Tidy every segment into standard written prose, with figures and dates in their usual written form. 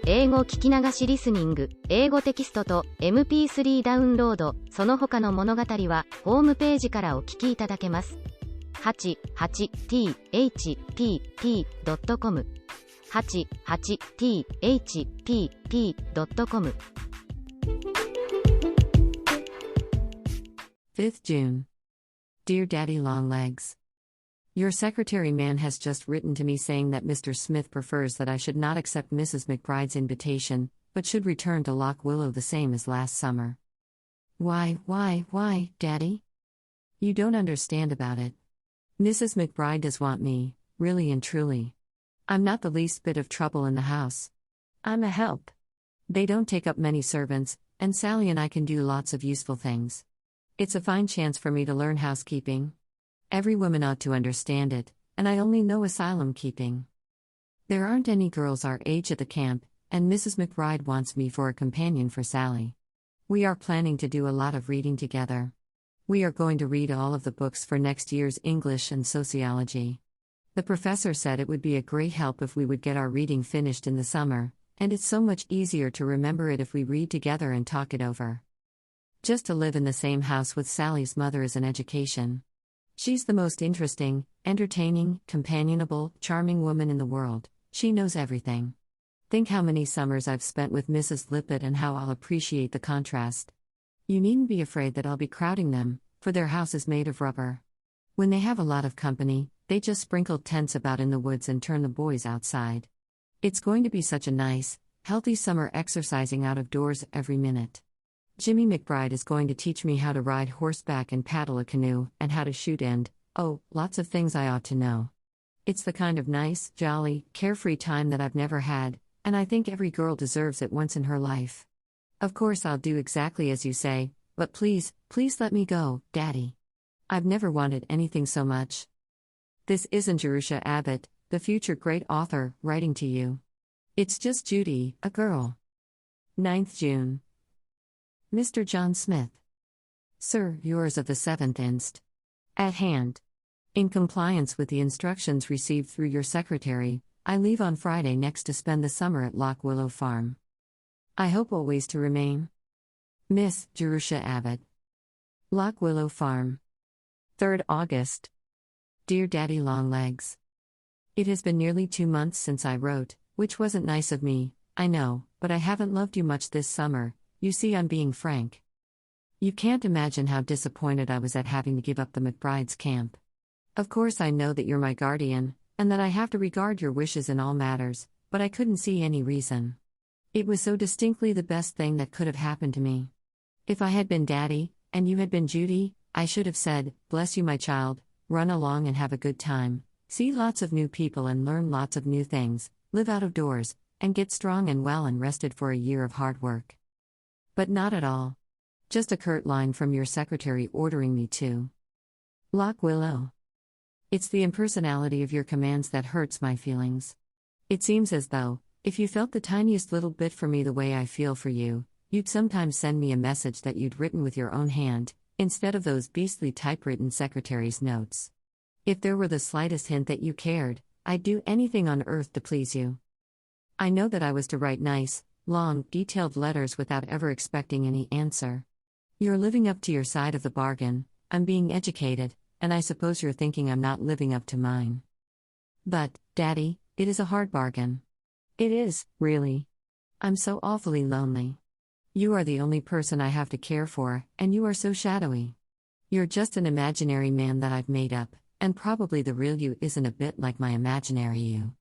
英語聞き流しリスニング、英語テキストと MP3 ダウンロード、その他の物語はホームページからお聞きいただけます。88thpp.com 88thpp.com 5th June. Dear Daddy Longlegs. Your secretary man has just written to me saying that Mr. Smith prefers that I should not accept Mrs. McBride's invitation, but should return to Lock Willow the same as last summer. Why, Daddy? You don't understand about it. Mrs. McBride does want me, really and truly. I'm not the least bit of trouble in the house. I'm a help. They don't take up many servants, and Sally and I can do lots of useful things. It's a fine chance for me to learn housekeeping. Every woman ought to understand it, and I only know asylum keeping. There aren't any girls our age at the camp, and Mrs. McBride wants me for a companion for Sally. We are planning to do a lot of reading together. We are going to read all of the books for next year's English and sociology. The professor said it would be a great help if we would get our reading finished in the summer, and it's so much easier to remember it if we read together and talk it over. Just to live in the same house with Sally's mother is an education. She's the most interesting, entertaining, companionable, charming woman in the world. She knows everything. Think how many summers I've spent with Mrs. Lippett and how I'll appreciate the contrast. You needn't be afraid that I'll be crowding them, for their house is made of rubber. When they have a lot of company, they just sprinkle tents about in the woods and turn the boys outside. It's going to be such a nice, healthy summer exercising out of doors every minute. Jimmy McBride is going to teach me how to ride horseback and paddle a canoe, and how to shoot and, oh, lots of things I ought to know. It's the kind of nice, jolly, carefree time that I've never had, and I think every girl deserves it once in her life. Of course I'll do exactly as you say, but please let me go, Daddy. I've never wanted anything so much. This isn't Jerusha Abbott, the future great author, writing to you. It's just Judy, a girl. 9th June. Mr. John Smith. Sir, yours of the 7th inst. At hand. In compliance with the instructions received through your secretary, I leave on Friday next to spend the summer at Lock Willow Farm. I hope always to remain. Miss Jerusha Abbott. Lock Willow Farm. 3rd August. Dear Daddy Longlegs. It has been nearly 2 months since I wrote, which wasn't nice of me, I know, but I haven't loved you much this summer. You see, I'm being frank. You can't imagine how disappointed I was at having to give up the McBride's camp. Of course I know that you're my guardian, and that I have to regard your wishes in all matters, but I couldn't see any reason. It was so distinctly the best thing that could have happened to me. If I had been Daddy, and you had been Judy, I should have said, bless you my child, run along and have a good time, see lots of new people and learn lots of new things, live out of doors, and get strong and well and rested for a year of hard work. But not at all. Just a curt line from your secretary ordering me to Lock Willow. It's the impersonality of your commands that hurts my feelings. It seems as though, if you felt the tiniest little bit for me the way I feel for you, you'd sometimes send me a message that you'd written with your own hand, instead of those beastly typewritten secretary's notes. If there were the slightest hint that you cared, I'd do anything on earth to please you. I know that I was to write nice, long, detailed letters without ever expecting any answer. You're living up to your side of the bargain, I'm being educated, and I suppose you're thinking I'm not living up to mine. But, Daddy, it is a hard bargain. It is, really. I'm so awfully lonely. You are the only person I have to care for, and you are so shadowy. You're just an imaginary man that I've made up, and probably the real you isn't a bit like my imaginary you.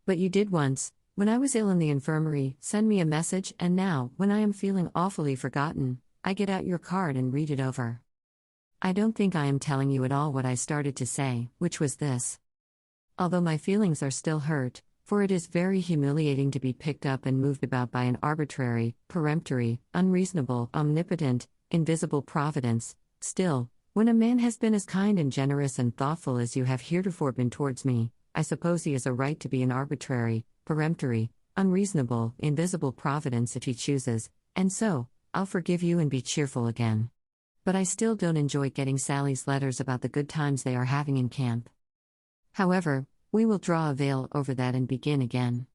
But you did once, when I was ill in the infirmary, send me a message, and now, when I am feeling awfully forgotten, I get out your card and read it over. I don't think I am telling you at all what I started to say, which was this. Although my feelings are still hurt, for it is very humiliating to be picked up and moved about by an arbitrary, peremptory, unreasonable, omnipotent, invisible providence, still, when a man has been as kind and generous and thoughtful as you have heretofore been towards me, I suppose he has a right to be an arbitrary, peremptory, unreasonable, invisible providence if he chooses, and so, I'll forgive you and be cheerful again. But I still don't enjoy getting Sally's letters about the good times they are having in camp. However, we will draw a veil over that and begin again.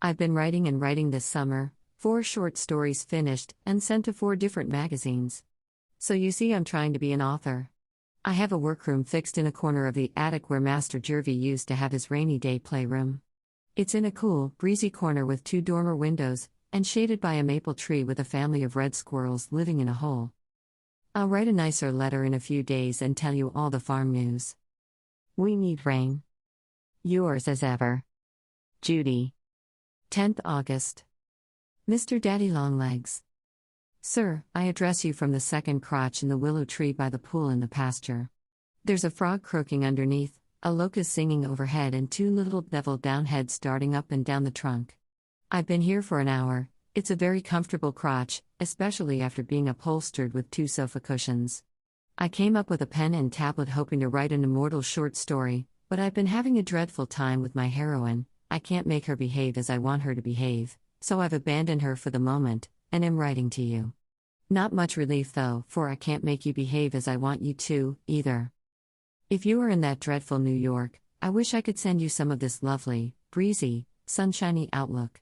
I've been writing and writing this summer, 4 short stories finished and sent to 4 different magazines. So you see, I'm trying to be an author. I have a workroom fixed in a corner of the attic where Master Jervy used to have his rainy day playroom. It's in a cool, breezy corner with 2 dormer windows, and shaded by a maple tree with a family of red squirrels living in a hole. I'll write a nicer letter in a few days and tell you all the farm news. We need rain. Yours as ever, Judy. 10th August. Mr. Daddy Longlegs. Sir, I address you from the second crotch in the willow tree by the pool in the pasture. There's a frog croaking underneath, a locust singing overhead, and 2 little devil-down heads darting up and down the trunk. I've been here for an hour. It's a very comfortable crotch, especially after being upholstered with 2 sofa cushions. I came up with a pen and tablet hoping to write an immortal short story, but I've been having a dreadful time with my heroine. I can't make her behave as I want her to behave, so I've abandoned her for the moment, and am writing to you. Not much relief though, for I can't make you behave as I want you to, either. If you are in that dreadful New York, I wish I could send you some of this lovely, breezy, sunshiny outlook.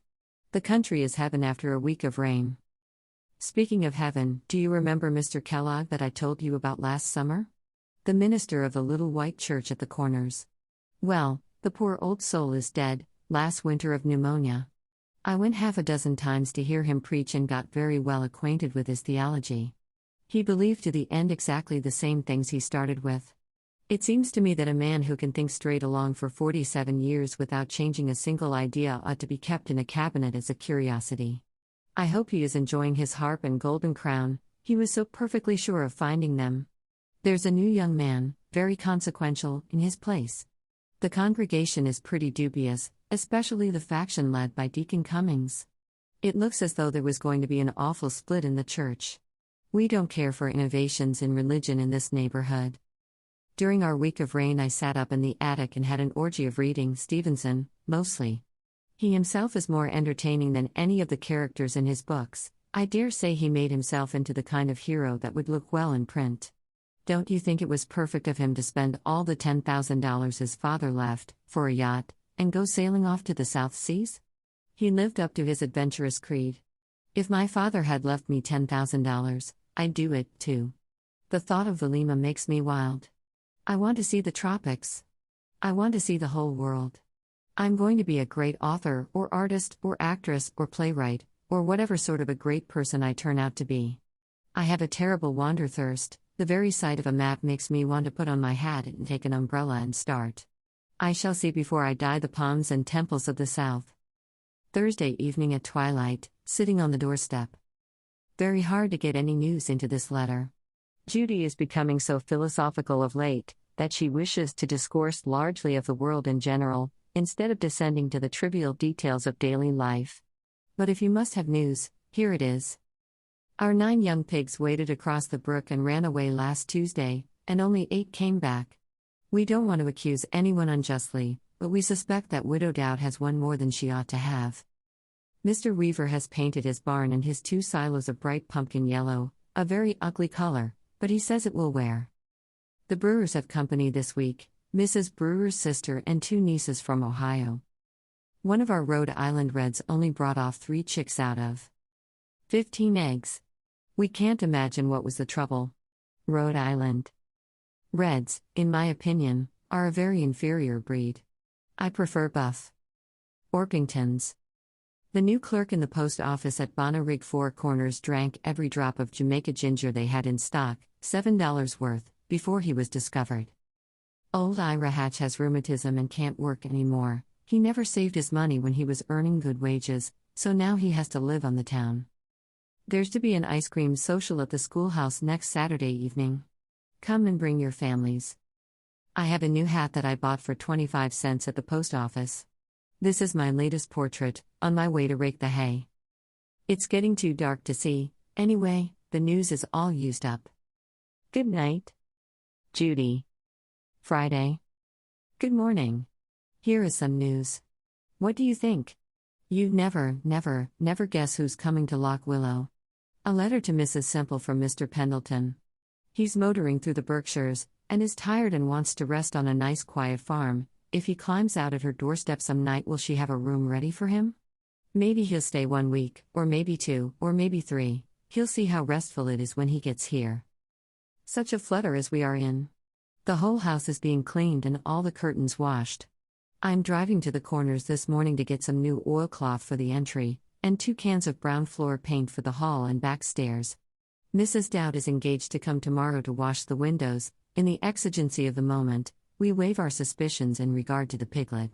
The country is heaven after a week of rain. Speaking of heaven, do you remember Mr. Kellogg that I told you about last summer? The minister of the little white church at the Corners. Well, the poor old soul is dead, last winter of pneumonia. I went 6 times to hear him preach and got very well acquainted with his theology. He believed to the end exactly the same things he started with. It seems to me that a man who can think straight along for 47 years without changing a single idea ought to be kept in a cabinet as a curiosity. I hope he is enjoying his harp and golden crown, he was so perfectly sure of finding them. There's a new young man, very consequential, in his place. The congregation is pretty dubious, especially the faction led by Deacon Cummings. It looks as though there was going to be an awful split in the church. We don't care for innovations in religion in this neighborhood. During our week of rain I sat up in the attic and had an orgy of reading Stevenson, mostly. He himself is more entertaining than any of the characters in his books. I dare say he made himself into the kind of hero that would look well in print. Don't you think it was perfect of him to spend all the $10,000 his father left, for a yacht, and go sailing off to the South Seas? He lived up to his adventurous creed. If my father had left me $10,000, I'd do it, too. The thought of Valima makes me wild. I want to see the tropics. I want to see the whole world. I'm going to be a great author, or artist, or actress, or playwright, or whatever sort of a great person I turn out to be. I have a terrible wanderthirst. The very sight of a map makes me want to put on my hat and take an umbrella and start. I shall see before I die the palms and temples of the South. Thursday evening at twilight, sitting on the doorstep. Very hard to get any news into this letter. Judy is becoming so philosophical of late, that she wishes to discourse largely of the world in general, instead of descending to the trivial details of daily life. But if you must have news, here it is. Our 9 young pigs waded across the brook and ran away last Tuesday, and only 8 came back. We don't want to accuse anyone unjustly, but we suspect that Widow Dowd has one more than she ought to have. Mr. Weaver has painted his barn and his 2 silos a bright pumpkin yellow, a very ugly color, but he says it will wear. The Brewers have company this week, Mrs. Brewer's sister and 2 nieces from Ohio. One of our Rhode Island Reds only brought off 3 chicks out of 15 eggs. We can't imagine what was the trouble. Rhode Island Reds, in my opinion, are a very inferior breed. I prefer Buff Orpingtons. The new clerk in the post office at Bonnyrigg Four Corners drank every drop of Jamaica ginger they had in stock, $7 worth, before he was discovered. Old Ira Hatch has rheumatism and can't work anymore. He never saved his money when he was earning good wages, so now he has to live on the town. There's to be an ice cream social at the schoolhouse next Saturday evening. Come and bring your families. I have a new hat that I bought for 25 cents at the post office. This is my latest portrait, on my way to rake the hay. It's getting too dark to see, anyway, the news is all used up. Good night. Judy. Friday. Good morning. Here is some news. What do you think? You'd never guess who's coming to Lock Willow. A letter to Mrs. Semple from Mr. Pendleton. He's motoring through the Berkshires, and is tired and wants to rest on a nice quiet farm. If he climbs out at her doorstep some night, will she have a room ready for him? Maybe he'll stay 1 week, or maybe 2, or maybe 3. He'll see how restful it is when he gets here. Such a flutter as we are in. The whole house is being cleaned and all the curtains washed. I'm driving to the corners this morning to get some new oilcloth for the entry, and 2 cans of brown floor paint for the hall and back stairs. Mrs. Dowd is engaged to come tomorrow to wash the windows. In the exigency of the moment, we waive our suspicions in regard to the piglet.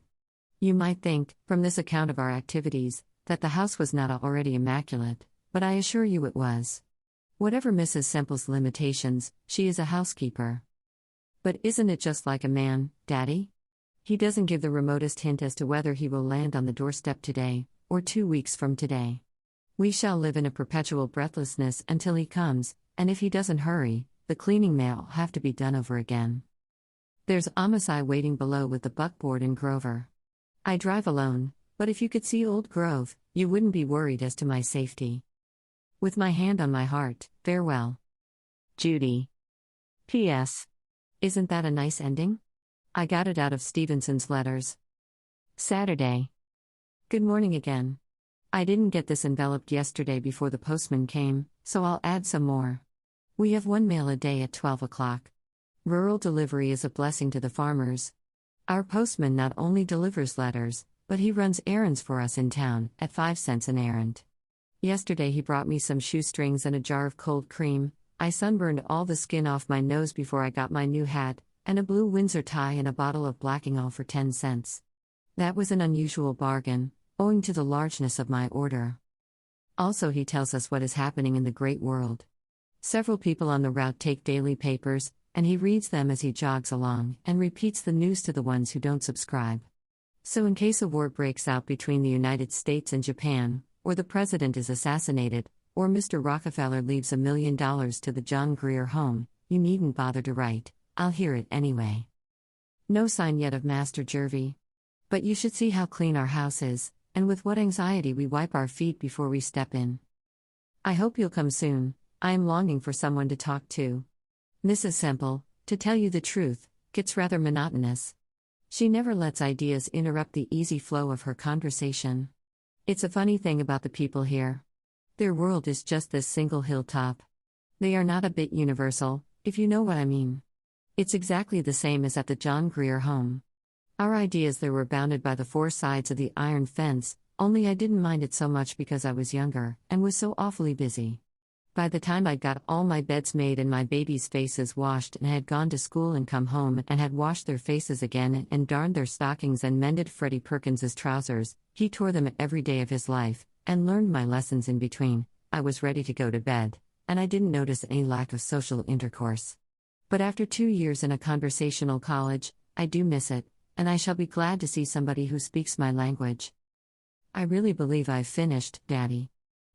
You might think, from this account of our activities, that the house was not already immaculate, but I assure you it was. Whatever Mrs. Semple's limitations, she is a housekeeper. But isn't it just like a man, Daddy? He doesn't give the remotest hint as to whether he will land on the doorstep today, or 2 weeks from today. We shall live in a perpetual breathlessness until he comes, and if he doesn't hurry, the cleaning may have to be done over again. There's Amasai waiting below with the buckboard and Grover. I drive alone, but if you could see old Grove, you wouldn't be worried as to my safety. With my hand on my heart, farewell. Judy. P.S. Isn't that a nice ending? I got it out of Stevenson's letters. Saturday. Good morning again. I didn't get this enveloped yesterday before the postman came, so I'll add some more. We have 1 mail a day at 12 o'clock. Rural delivery is a blessing to the farmers. Our postman not only delivers letters, but he runs errands for us in town, at 5 cents an errand. Yesterday he brought me some shoestrings and a jar of cold cream. I sunburned all the skin off my nose before I got my new hat, and a blue Windsor tie and a bottle of blacking all for 10 cents. That was an unusual bargain, owing to the largeness of my order. Also he tells us what is happening in the great world. Several people on the route take daily papers, and he reads them as he jogs along and repeats the news to the ones who don't subscribe. So in case a war breaks out between the United States and Japan, or the president is assassinated, or Mr. Rockefeller leaves $1 million to the John Grier Home, you needn't bother to write, I'll hear it anyway. No sign yet of Master Jervy. But you should see how clean our house is, and with what anxiety we wipe our feet before we step in. I hope you'll come soon. I am longing for someone to talk to. Mrs. Semple, to tell you the truth, gets rather monotonous. She never lets ideas interrupt the easy flow of her conversation. It's a funny thing about the people here. Their world is just this single hilltop. They are not a bit universal, if you know what I mean. It's exactly the same as at the John Grier home. Our ideas there were bounded by the 4 sides of the iron fence, only I didn't mind it so much because I was younger, and was so awfully busy. By the time I'd got all my beds made and my babies' faces washed and had gone to school and come home and had washed their faces again and darned their stockings and mended Freddie Perkins's trousers, he tore them every day of his life, and learned my lessons in between, I was ready to go to bed, and I didn't notice any lack of social intercourse. But after 2 years in a conversational college, I do miss it, and I shall be glad to see somebody who speaks my language. I really believe I've finished, Daddy.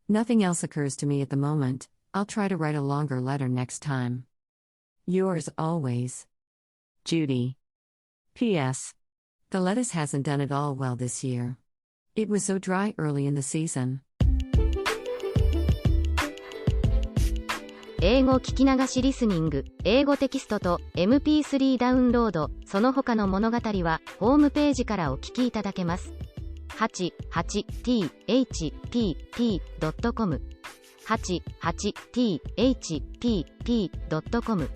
Nothing else occurs to me at the moment. I'll try to write a longer letter next time. Yours always, Judy. P.S. The lettuce hasn't done at all well this year. It was so dry early in the season. 英語聞き流しリスニング、英語テキストと MP3 ダウンロード、その他の物語はホームページからお聞きいただけます。88thpp.com 88thpp.com